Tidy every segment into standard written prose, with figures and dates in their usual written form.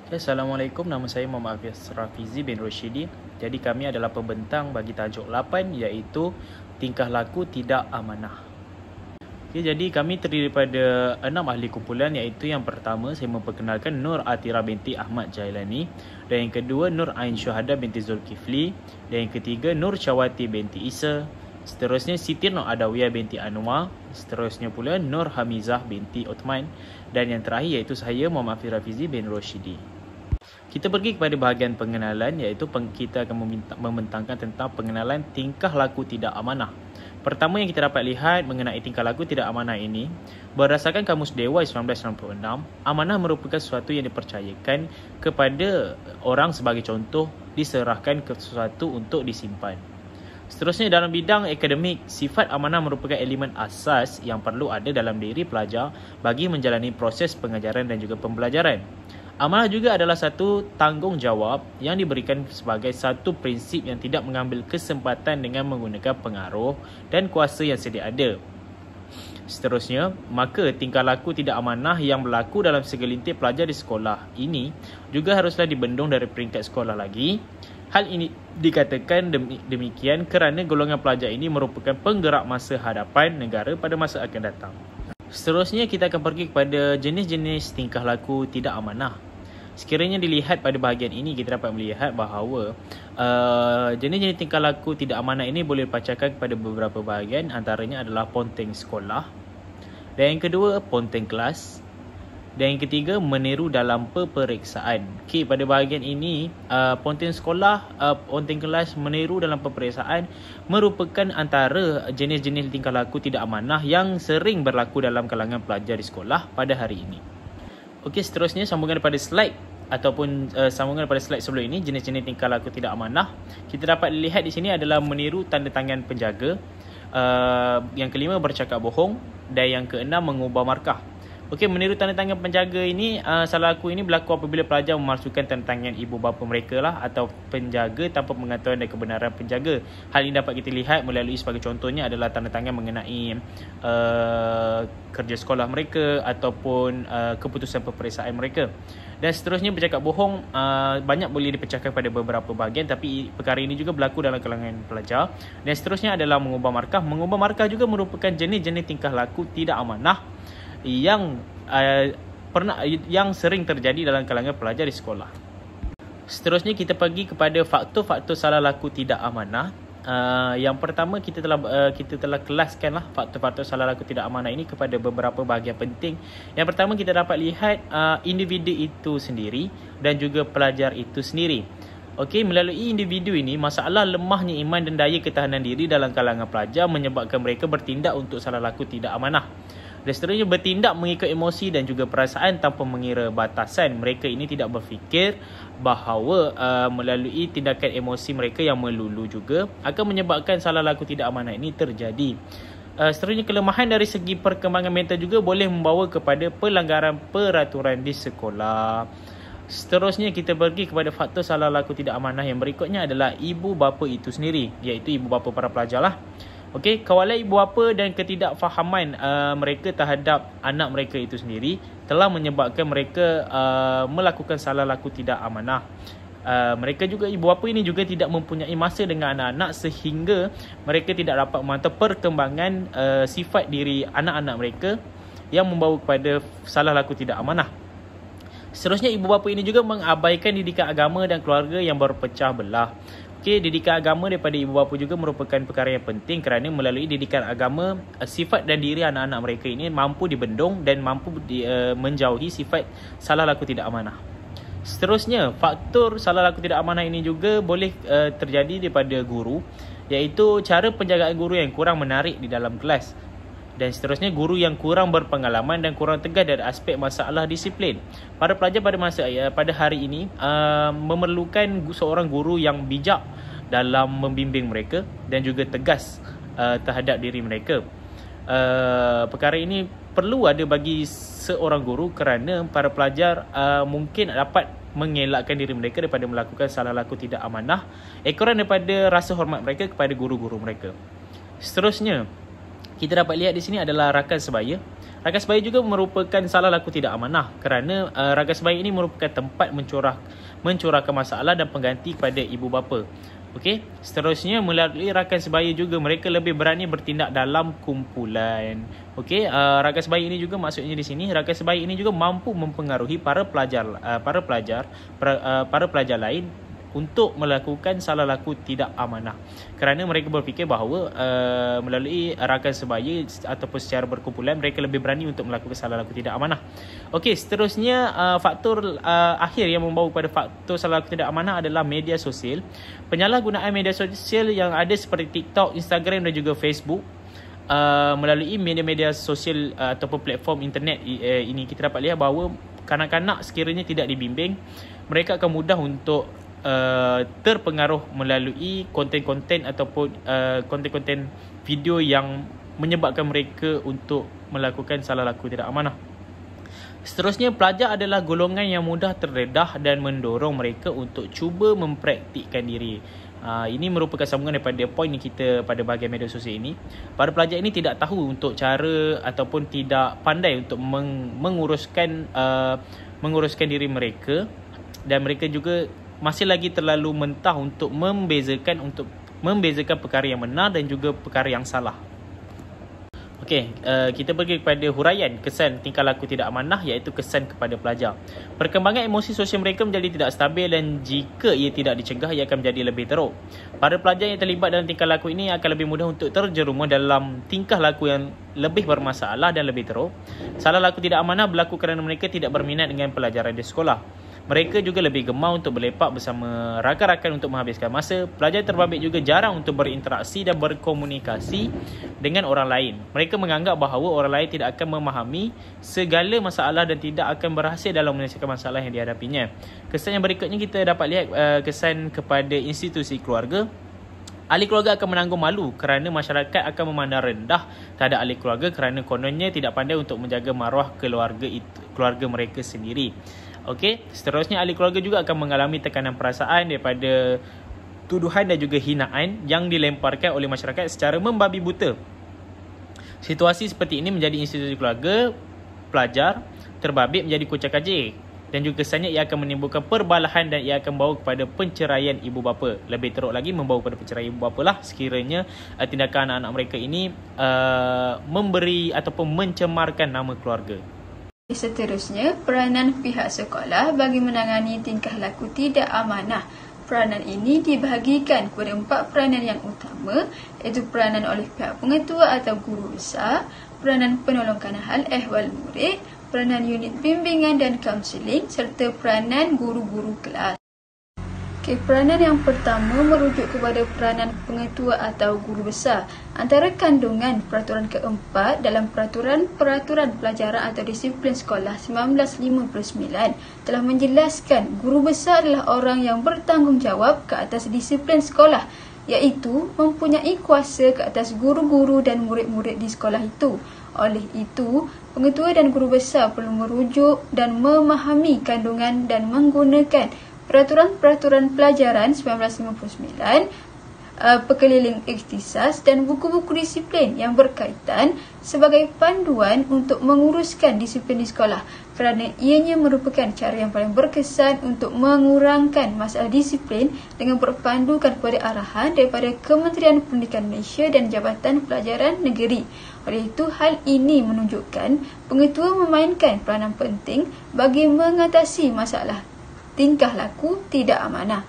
Assalamualaikum, nama saya Muhammad Hafiz Rafizi bin Roshidi. Jadi kami adalah pembentang bagi tajuk 8 iaitu tingkah laku tidak amanah. Jadi kami terdiri daripada 6 ahli kumpulan iaitu yang pertama saya memperkenalkan Nur Atira binti Ahmad Jailani, dan yang kedua Nur Ain Syuhada binti Zulkifli, dan yang ketiga Nur Syawati binti Isa, seterusnya Siti Nur Adawiyah binti Anwar, seterusnya pula Nur Hamizah binti Uthman, dan yang terakhir iaitu saya Muhammad Hafiz Rafizi bin Roshidi. Kita pergi kepada bahagian pengenalan iaitu kita akan membentangkan tentang pengenalan tingkah laku tidak amanah. Pertama yang kita dapat lihat mengenai tingkah laku tidak amanah ini, berdasarkan Kamus Dewa 1996, amanah merupakan sesuatu yang dipercayakan kepada orang sebagai contoh, diserahkan ke sesuatu untuk disimpan. Seterusnya dalam bidang akademik, sifat amanah merupakan elemen asas yang perlu ada dalam diri pelajar bagi menjalani proses pengajaran dan juga pembelajaran. Amanah juga adalah satu tanggungjawab yang diberikan sebagai satu prinsip yang tidak mengambil kesempatan dengan menggunakan pengaruh dan kuasa yang sedia ada. Seterusnya, maka tingkah laku tidak amanah yang berlaku dalam segelintir pelajar di sekolah ini juga haruslah dibendung dari peringkat sekolah lagi. Hal ini dikatakan demikian kerana golongan pelajar ini merupakan penggerak masa hadapan negara pada masa akan datang. Seterusnya kita akan pergi kepada jenis-jenis tingkah laku tidak amanah. Sekiranya dilihat pada bahagian ini, kita dapat melihat bahawa jenis-jenis tingkah laku tidak amanah ini boleh dipacarkan kepada beberapa bahagian. Antaranya adalah ponteng sekolah, dan yang kedua ponteng kelas, dan yang ketiga meniru dalam peperiksaan. Okey, pada bahagian ini ponteng sekolah, ponteng kelas, meniru dalam peperiksaan merupakan antara jenis-jenis tingkah laku tidak amanah yang sering berlaku dalam kalangan pelajar di sekolah pada hari ini. Okey, seterusnya sambungan daripada slide ataupun sambungan daripada slide sebelum ini, jenis-jenis tingkah laku tidak amanah. Kita dapat lihat di sini adalah meniru tanda tangan penjaga, yang kelima bercakap bohong, dan yang keenam mengubah markah. Okey, meniru tanda tangan penjaga ini, salah laku ini berlaku apabila pelajar memalsukan tanda tangan ibu bapa mereka lah atau penjaga tanpa pengetahuan dan kebenaran penjaga. Hal ini dapat kita lihat melalui sebagai contohnya adalah tanda tangan mengenai kerja sekolah mereka ataupun keputusan peperiksaan mereka. Dan seterusnya bercakap bohong banyak boleh dipecahkan pada beberapa bahagian, tapi perkara ini juga berlaku dalam kalangan pelajar. Dan seterusnya adalah mengubah markah. Mengubah markah juga merupakan jenis-jenis tingkah laku tidak amanah yang sering terjadi dalam kalangan pelajar di sekolah. Seterusnya kita pergi kepada faktor-faktor salah laku tidak amanah. Yang pertama kita telah kelaskanlah faktor-faktor salah laku tidak amanah ini kepada beberapa bahagian penting. Yang pertama kita dapat lihat individu itu sendiri dan juga pelajar itu sendiri. Okey, melalui individu ini, masalah lemahnya iman dan daya ketahanan diri dalam kalangan pelajar menyebabkan mereka bertindak untuk salah laku tidak amanah. Dan seterusnya bertindak mengikut emosi dan juga perasaan tanpa mengira batasan. Mereka ini tidak berfikir bahawa melalui tindakan emosi mereka yang melulu juga akan menyebabkan salah laku tidak amanah ini terjadi. Seterusnya, kelemahan dari segi perkembangan mental juga boleh membawa kepada pelanggaran peraturan di sekolah. Seterusnya kita pergi kepada faktor salah laku tidak amanah yang berikutnya adalah ibu bapa itu sendiri, iaitu ibu bapa para pelajar lah. Okey, kawalan ibu bapa dan ketidakfahaman mereka terhadap anak mereka itu sendiri telah menyebabkan mereka melakukan salah laku tidak amanah. Mereka juga, ibu bapa ini juga tidak mempunyai masa dengan anak-anak sehingga mereka tidak dapat memantau perkembangan sifat diri anak-anak mereka yang membawa kepada salah laku tidak amanah. Seterusnya, ibu bapa ini juga mengabaikan didikan agama dan keluarga yang berpecah belah. Okey, didikan agama daripada ibu bapa juga merupakan perkara yang penting kerana melalui didikan agama, sifat dan diri anak-anak mereka ini mampu dibendung dan mampu menjauhi sifat salah laku tidak amanah. Seterusnya, faktor salah laku tidak amanah ini juga boleh terjadi daripada guru, iaitu cara penjagaan guru yang kurang menarik di dalam kelas. Dan seterusnya, guru yang kurang berpengalaman dan kurang tegas dari aspek masalah disiplin. Para pelajar pada hari ini memerlukan seorang guru yang bijak dalam membimbing mereka dan juga tegas terhadap diri mereka. Perkara ini perlu ada bagi seorang guru kerana para pelajar mungkin dapat mengelakkan diri mereka daripada melakukan salah laku tidak amanah ekoran daripada rasa hormat mereka kepada guru-guru mereka. Seterusnya, kita dapat lihat di sini adalah rakan sebaya. Rakan sebaya juga merupakan salah laku tidak amanah kerana rakan sebaya ini merupakan tempat mencurahkan masalah dan pengganti kepada ibu bapa. Okey, seterusnya melalui rakan sebaya juga mereka lebih berani bertindak dalam kumpulan. Okey, rakan sebaya ini juga maksudnya di sini rakan sebaya ini juga mampu mempengaruhi para pelajar lain untuk melakukan salah laku tidak amanah kerana mereka berfikir bahawa melalui rakan sebaya ataupun secara berkumpulan mereka lebih berani untuk melakukan salah laku tidak amanah. Okey, seterusnya faktor akhir yang membawa kepada faktor salah laku tidak amanah adalah media sosial. Penyalahgunaan media sosial yang ada seperti TikTok, Instagram dan juga Facebook. Melalui media-media sosial ataupun platform internet ini kita dapat lihat bahawa kanak-kanak sekiranya tidak dibimbing, mereka akan mudah untuk terpengaruh melalui konten-konten ataupun konten-konten video yang menyebabkan mereka untuk melakukan salah laku tidak amanah. Seterusnya, pelajar adalah golongan yang mudah terdedah dan mendorong mereka untuk cuba mempraktikkan diri. Ini merupakan sambungan daripada poin kita pada bahagian media sosial ini. Para pelajar ini tidak tahu untuk cara ataupun tidak pandai untuk menguruskan diri mereka, dan mereka juga masih lagi terlalu mentah untuk membezakan perkara yang benar dan juga perkara yang salah. Okey, kita pergi kepada huraian kesan tingkah laku tidak amanah, iaitu kesan kepada pelajar. Perkembangan emosi sosial mereka menjadi tidak stabil dan jika ia tidak dicegah, ia akan menjadi lebih teruk. Para pelajar yang terlibat dalam tingkah laku ini akan lebih mudah untuk terjerumus dalam tingkah laku yang lebih bermasalah dan lebih teruk. Salah laku tidak amanah berlaku kerana mereka tidak berminat dengan pelajaran di sekolah. Mereka juga lebih gemar untuk berlepak bersama rakan-rakan untuk menghabiskan masa. Pelajar terbabit juga jarang untuk berinteraksi dan berkomunikasi dengan orang lain. Mereka menganggap bahawa orang lain tidak akan memahami segala masalah dan tidak akan berhasil dalam menyelesaikan masalah yang dihadapinya. Kesan yang berikutnya kita dapat lihat kesan kepada institusi keluarga. Ahli keluarga akan menanggung malu kerana masyarakat akan memandang rendah terhadap ahli keluarga kerana kononnya tidak pandai untuk menjaga maruah keluarga mereka sendiri. Okey, seterusnya ahli keluarga juga akan mengalami tekanan perasaan daripada tuduhan dan juga hinaan yang dilemparkan oleh masyarakat secara membabi buta. Situasi seperti ini menjadi institusi keluarga, pelajar terbabit menjadi kucak-kacir, dan juga kesannya ia akan menimbulkan perbalahan dan ia akan membawa kepada penceraian ibu bapa. Lebih teruk lagi membawa kepada penceraian ibu bapa lah sekiranya tindakan anak-anak mereka ini memberi ataupun mencemarkan nama keluarga. Seterusnya, peranan pihak sekolah bagi menangani tingkah laku tidak amanah. Peranan ini dibahagikan kepada 4 peranan yang utama, iaitu peranan oleh pihak pengetua atau guru besar, peranan penolong kanahal ehwal murid, peranan unit bimbingan dan kaunseling, serta peranan guru-guru kelas. Peranan yang pertama merujuk kepada peranan pengetua atau guru besar. Antara kandungan peraturan keempat dalam peraturan pelajaran atau disiplin sekolah 1959 telah menjelaskan guru besar adalah orang yang bertanggungjawab ke atas disiplin sekolah, iaitu mempunyai kuasa ke atas guru-guru dan murid-murid di sekolah itu. Oleh itu, pengetua dan guru besar perlu merujuk dan memahami kandungan dan menggunakan peraturan pelajaran 1959, pekeliling ikhtisas dan buku-buku disiplin yang berkaitan sebagai panduan untuk menguruskan disiplin di sekolah, kerana ianya merupakan cara yang paling berkesan untuk mengurangkan masalah disiplin dengan berpandukan kepada arahan daripada Kementerian Pendidikan Malaysia dan Jabatan Pelajaran Negeri. Oleh itu, hal ini menunjukkan pengetua memainkan peranan penting bagi mengatasi masalah tingkah laku tidak amanah.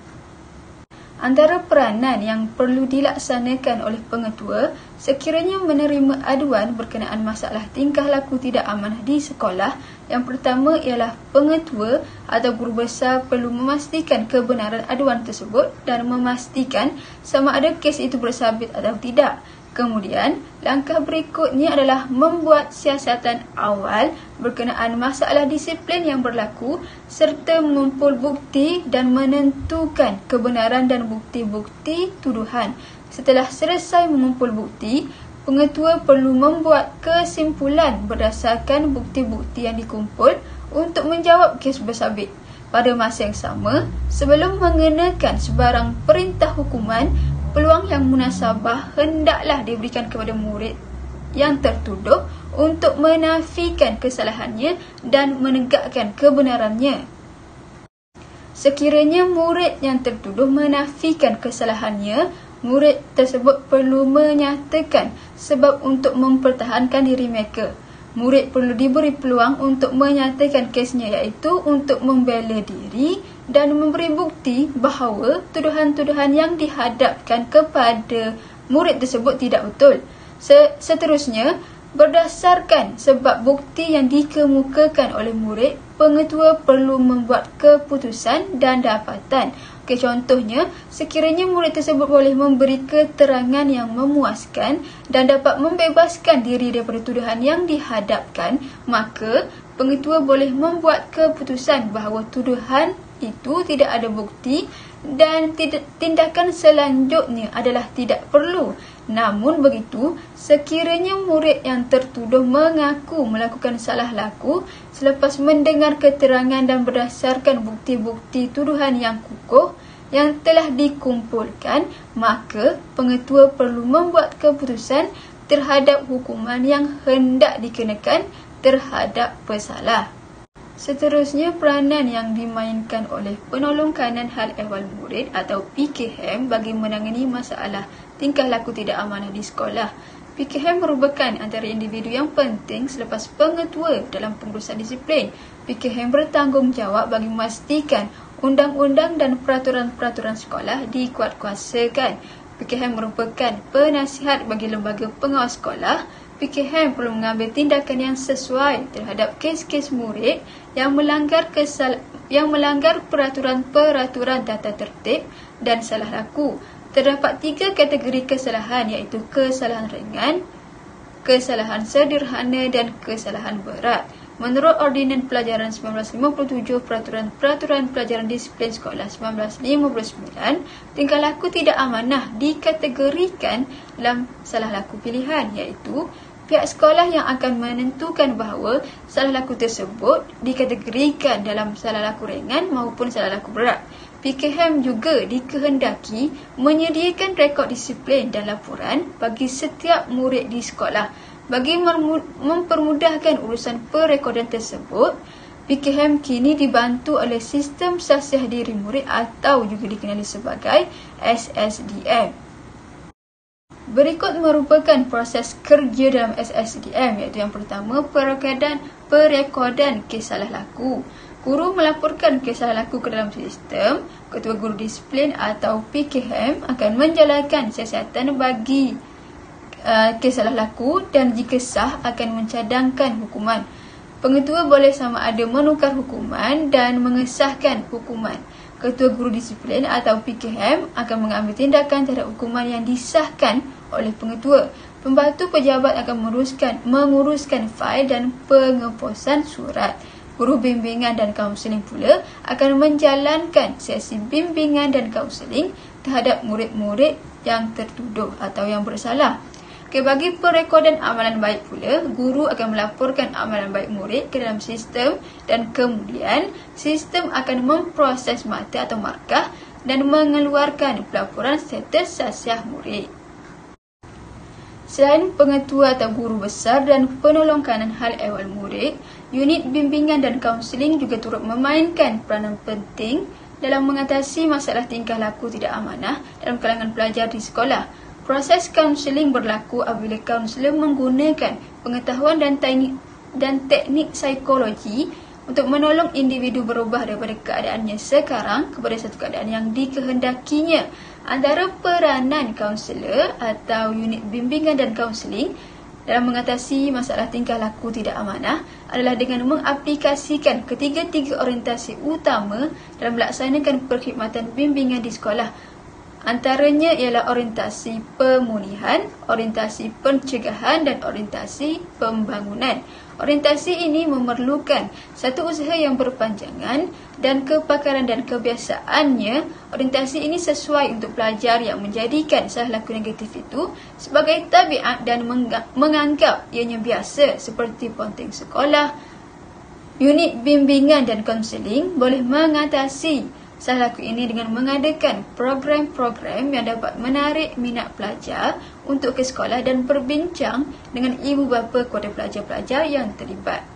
Antara peranan yang perlu dilaksanakan oleh pengetua sekiranya menerima aduan berkenaan masalah tingkah laku tidak amanah di sekolah, yang pertama ialah pengetua atau guru besar perlu memastikan kebenaran aduan tersebut dan memastikan sama ada kes itu bersabit atau tidak. Kemudian, langkah berikutnya adalah membuat siasatan awal berkenaan masalah disiplin yang berlaku serta mengumpul bukti dan menentukan kebenaran dan bukti-bukti tuduhan. Setelah selesai mengumpul bukti, pengetua perlu membuat kesimpulan berdasarkan bukti-bukti yang dikumpul untuk menjawab kes bersabit. Pada masa yang sama, sebelum mengenakan sebarang perintah hukuman, peluang yang munasabah hendaklah diberikan kepada murid yang tertuduh untuk menafikan kesalahannya dan menegakkan kebenarannya. Sekiranya murid yang tertuduh menafikan kesalahannya, murid tersebut perlu menyatakan sebab untuk mempertahankan diri mereka. Murid perlu diberi peluang untuk menyatakan kesnya, iaitu untuk membela diri dan memberi bukti bahawa tuduhan-tuduhan yang dihadapkan kepada murid tersebut tidak betul. Seterusnya, berdasarkan sebab bukti yang dikemukakan oleh murid, pengetua perlu membuat keputusan dan dapatan. Contohnya, sekiranya murid tersebut boleh memberi keterangan yang memuaskan dan dapat membebaskan diri daripada tuduhan yang dihadapkan, maka pengetua boleh membuat keputusan bahawa tuduhan itu tidak ada bukti dan tindakan selanjutnya adalah tidak perlu. Namun begitu, sekiranya murid yang tertuduh mengaku melakukan salah laku selepas mendengar keterangan dan berdasarkan bukti-bukti tuduhan yang kukuh yang telah dikumpulkan, maka pengetua perlu membuat keputusan terhadap hukuman yang hendak dikenakan terhadap pesalah. Seterusnya, peranan yang dimainkan oleh penolong kanan hal ehwal murid atau PKM bagi menangani masalah tingkah laku tidak amanah di sekolah. PKM merupakan antara individu yang penting selepas pengetua dalam pengurusan disiplin. PKM bertanggungjawab bagi memastikan undang-undang dan peraturan-peraturan sekolah dikuatkuasakan. PKM merupakan penasihat bagi lembaga pengawas sekolah. PKM perlu mengambil tindakan yang sesuai terhadap kes-kes murid yang melanggar peraturan-peraturan tata tertib dan salah laku. Terdapat 3 kategori kesalahan, iaitu kesalahan ringan, kesalahan sederhana dan kesalahan berat. Menurut Ordinan Pelajaran 1957, Peraturan Pelajaran Disiplin Sekolah 1959, tingkah laku tidak amanah dikategorikan dalam salah laku pilihan, iaitu pihak sekolah yang akan menentukan bahawa salah laku tersebut dikategorikan dalam salah laku ringan maupun salah laku berat. PKM juga dikehendaki menyediakan rekod disiplin dan laporan bagi setiap murid di sekolah. Bagi mempermudahkan urusan perekodan tersebut, PKM kini dibantu oleh Sistem Sasiah Diri Murid atau juga dikenali sebagai SSDM. Berikut merupakan proses kerja dalam SSDM, iaitu yang pertama, perekodan kes salah laku. Guru melaporkan kes salah laku ke dalam sistem. Ketua Guru Disiplin atau PKM akan menjalankan siasatan bagi kes salah laku dan jika sah akan mencadangkan hukuman. Pengetua boleh sama ada menukar hukuman dan mengesahkan hukuman. Ketua Guru Disiplin atau PKM akan mengambil tindakan terhadap hukuman yang disahkan oleh pengetua. Pembantu pejabat akan menguruskan fail dan pengeposan surat. Guru bimbingan dan kaunseling pula akan menjalankan sesi bimbingan dan kaunseling terhadap murid-murid yang tertuduh atau yang bersalah. Bagi perekodan amalan baik pula, guru akan melaporkan amalan baik murid ke dalam sistem dan kemudian sistem akan memproses mata atau markah dan mengeluarkan pelaporan status sasiah murid. Selain pengetua atau guru besar dan penolong kanan hal ehwal murid, unit bimbingan dan kaunseling juga turut memainkan peranan penting dalam mengatasi masalah tingkah laku tidak amanah dalam kalangan pelajar di sekolah. Proses kaunseling berlaku apabila kaunselor menggunakan pengetahuan dan teknik psikologi untuk menolong individu berubah daripada keadaannya sekarang kepada satu keadaan yang dikehendakinya. Antara peranan kaunselor atau unit bimbingan dan kaunseling dalam mengatasi masalah tingkah laku tidak amanah adalah dengan mengaplikasikan ketiga-tiga orientasi utama dalam melaksanakan perkhidmatan bimbingan di sekolah. Antaranya ialah orientasi pemulihan, orientasi pencegahan dan orientasi pembangunan. Orientasi ini memerlukan satu usaha yang berpanjangan dan kepakaran dan kebiasaannya. Orientasi ini sesuai untuk pelajar yang menjadikan salah laku negatif itu sebagai tabiat dan menganggap ianya biasa seperti ponteng sekolah. Unit bimbingan dan kaunseling boleh mengatasi salah laku ini dengan mengadakan program-program yang dapat menarik minat pelajar untuk ke sekolah dan berbincang dengan ibu bapa kepada pelajar-pelajar yang terlibat.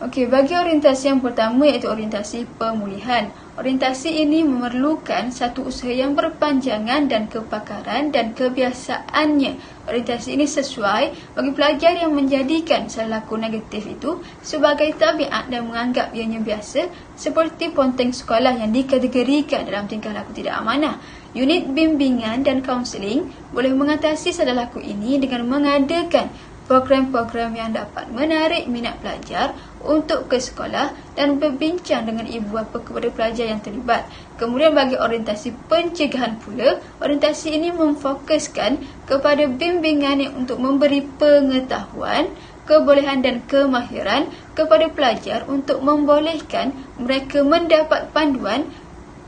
Okey, bagi orientasi yang pertama iaitu orientasi pemulihan. Orientasi ini memerlukan satu usaha yang berpanjangan dan kepakaran dan kebiasaannya. Orientasi ini sesuai bagi pelajar yang menjadikan salah laku negatif itu sebagai tabiat dan menganggap ianya biasa, seperti ponteng sekolah yang dikategorikan dalam tingkah laku tidak amanah. Unit bimbingan dan kaunseling boleh mengatasi salah laku ini dengan mengadakan program-program yang dapat menarik minat pelajar untuk ke sekolah dan berbincang dengan ibu bapa kepada pelajar yang terlibat. Kemudian bagi orientasi pencegahan pula, orientasi ini memfokuskan kepada bimbingan yang untuk memberi pengetahuan, kebolehan dan kemahiran kepada pelajar untuk membolehkan mereka mendapat panduan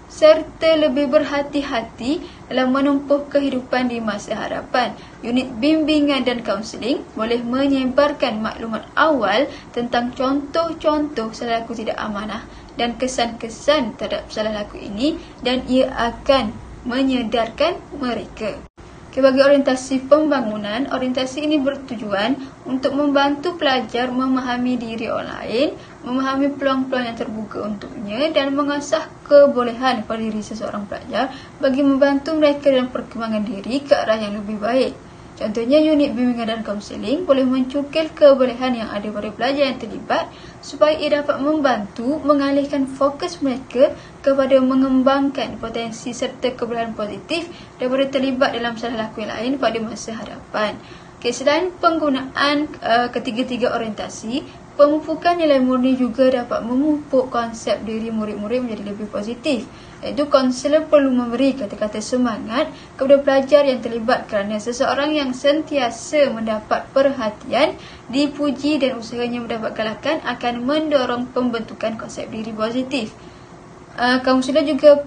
serta lebih berhati-hati dalam menempuh kehidupan di masa hadapan. Unit bimbingan dan kaunseling boleh menyebarkan maklumat awal tentang contoh-contoh salah laku tidak amanah dan kesan-kesan terhadap salah laku ini, dan ia akan menyedarkan mereka. Bagi orientasi pembangunan, orientasi ini bertujuan untuk membantu pelajar memahami diri orang lain, memahami peluang-peluang yang terbuka untuknya dan mengasah kebolehan pada diri seseorang pelajar bagi membantu mereka dalam perkembangan diri ke arah yang lebih baik. Contohnya, unit bimbingan dan kaunseling boleh mencukil kebolehan yang ada pada pelajar yang terlibat supaya ia dapat membantu mengalihkan fokus mereka kepada mengembangkan potensi serta kebolehan positif daripada terlibat dalam salah laku yang lain pada masa hadapan. Selain penggunaan ketiga-tiga orientasi, pemupukan nilai murni juga dapat memupuk konsep diri murid-murid menjadi lebih positif. Iaitu konselor perlu memberi kata-kata semangat kepada pelajar yang terlibat kerana seseorang yang sentiasa mendapat perhatian, dipuji dan usahanya mendapat galakan akan mendorong pembentukan konsep diri positif. Kaunselor juga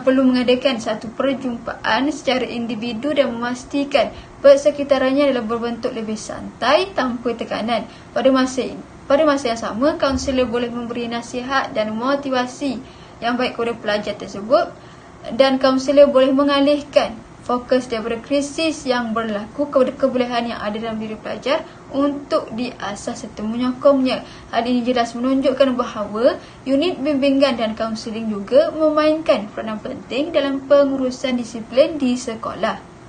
perlu mengadakan satu perjumpaan secara individu dan memastikan persekitarannya adalah berbentuk lebih santai tanpa tekanan. Pada masa yang sama, kaunselor boleh memberi nasihat dan motivasi yang baik kepada pelajar tersebut, dan kaunselor boleh mengalihkan fokus daripada krisis yang berlaku kepada kebolehan yang ada dalam diri pelajar untuk diasah serta menyokongnya. Hal ini jelas menunjukkan bahawa unit bimbingan dan kaunseling juga memainkan peranan penting dalam pengurusan disiplin di sekolah.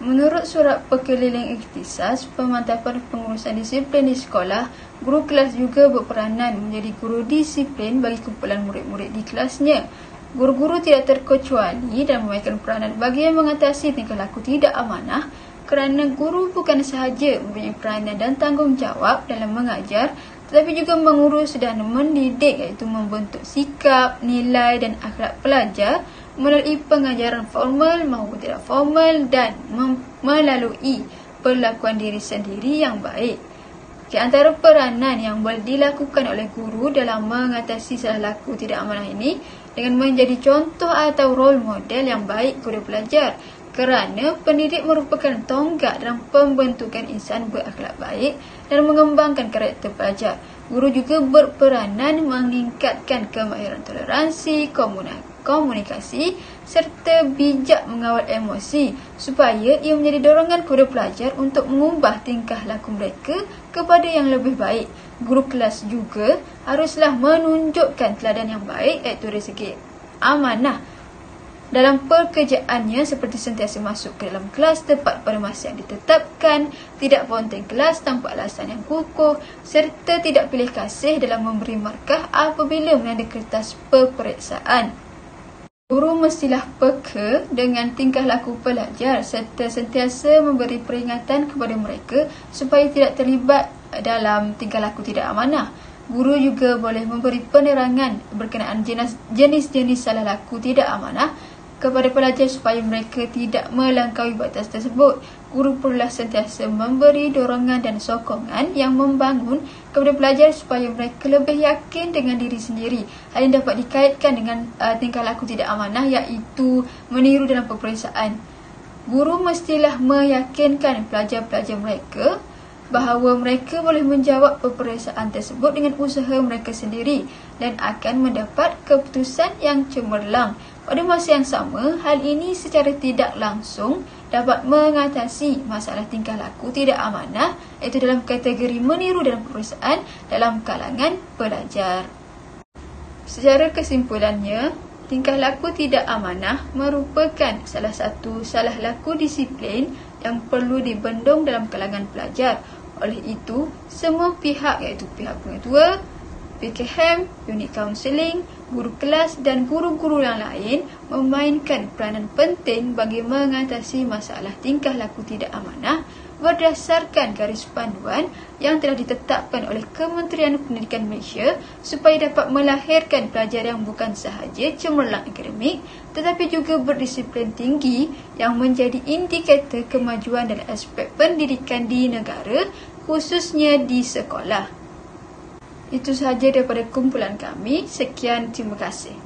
Menurut surat Pekeliling Ikhtisas Pemantapan Pengurusan Disiplin di Sekolah, guru kelas juga berperanan menjadi guru disiplin bagi kumpulan murid-murid di kelasnya. Guru-guru tidak terkecuali dan memainkan peranan bagi yang mengatasi tingkah laku tidak amanah, kerana guru bukan sahaja mempunyai peranan dan tanggungjawab dalam mengajar, tetapi juga mengurus dan mendidik, iaitu membentuk sikap, nilai dan akhlak pelajar melalui pengajaran formal maupun tidak formal dan melalui perlakuan diri sendiri yang baik. Antara peranan yang boleh dilakukan oleh guru dalam mengatasi salah laku tidak amanah ini dengan menjadi contoh atau role model yang baik kepada pelajar, kerana pendidik merupakan tonggak dalam pembentukan insan berakhlak baik dan mengembangkan karakter pelajar. Guru juga berperanan meningkatkan kemahiran toleransi, komunikasi serta bijak mengawal emosi supaya ia menjadi dorongan kepada pelajar untuk mengubah tingkah laku mereka kepada yang lebih baik. Guru kelas juga haruslah menunjukkan teladan yang baik, iaitu dari segi amanah dalam pekerjaannya, seperti sentiasa masuk ke dalam kelas tepat pada masa yang ditetapkan, tidak ponteng kelas tanpa alasan yang kukuh, serta tidak pilih kasih dalam memberi markah apabila menanda kertas peperiksaan. Guru mestilah peka dengan tingkah laku pelajar serta sentiasa memberi peringatan kepada mereka supaya tidak terlibat dalam tingkah laku tidak amanah. Guru juga boleh memberi penerangan berkenaan jenis-jenis salah laku tidak amanah kepada pelajar supaya mereka tidak melampaui batas tersebut. Guru perlulah sentiasa memberi dorongan dan sokongan yang membangun kepada pelajar supaya mereka lebih yakin dengan diri sendiri. Hal ini dapat dikaitkan dengan tingkah laku tidak amanah, iaitu meniru dalam peperiksaan. Guru mestilah meyakinkan pelajar-pelajar mereka bahawa mereka boleh menjawab peperiksaan tersebut dengan usaha mereka sendiri dan akan mendapat keputusan yang cemerlang. Pada masa yang sama, hal ini secara tidak langsung dapat mengatasi masalah tingkah laku tidak amanah, iaitu dalam kategori meniru dalam peperiksaan dalam kalangan pelajar. Secara kesimpulannya, tingkah laku tidak amanah merupakan salah satu salah laku disiplin yang perlu dibendung dalam kalangan pelajar. Oleh itu, semua pihak iaitu pihak pengetua, PKM, unit kaunseling, guru kelas dan guru-guru yang lain memainkan peranan penting bagi mengatasi masalah tingkah laku tidak amanah berdasarkan garis panduan yang telah ditetapkan oleh Kementerian Pendidikan Malaysia supaya dapat melahirkan pelajar yang bukan sahaja cemerlang akademik tetapi juga berdisiplin tinggi yang menjadi indikator kemajuan dalam aspek pendidikan di negara, khususnya di sekolah. Itu sahaja daripada kumpulan kami. Sekian, terima kasih.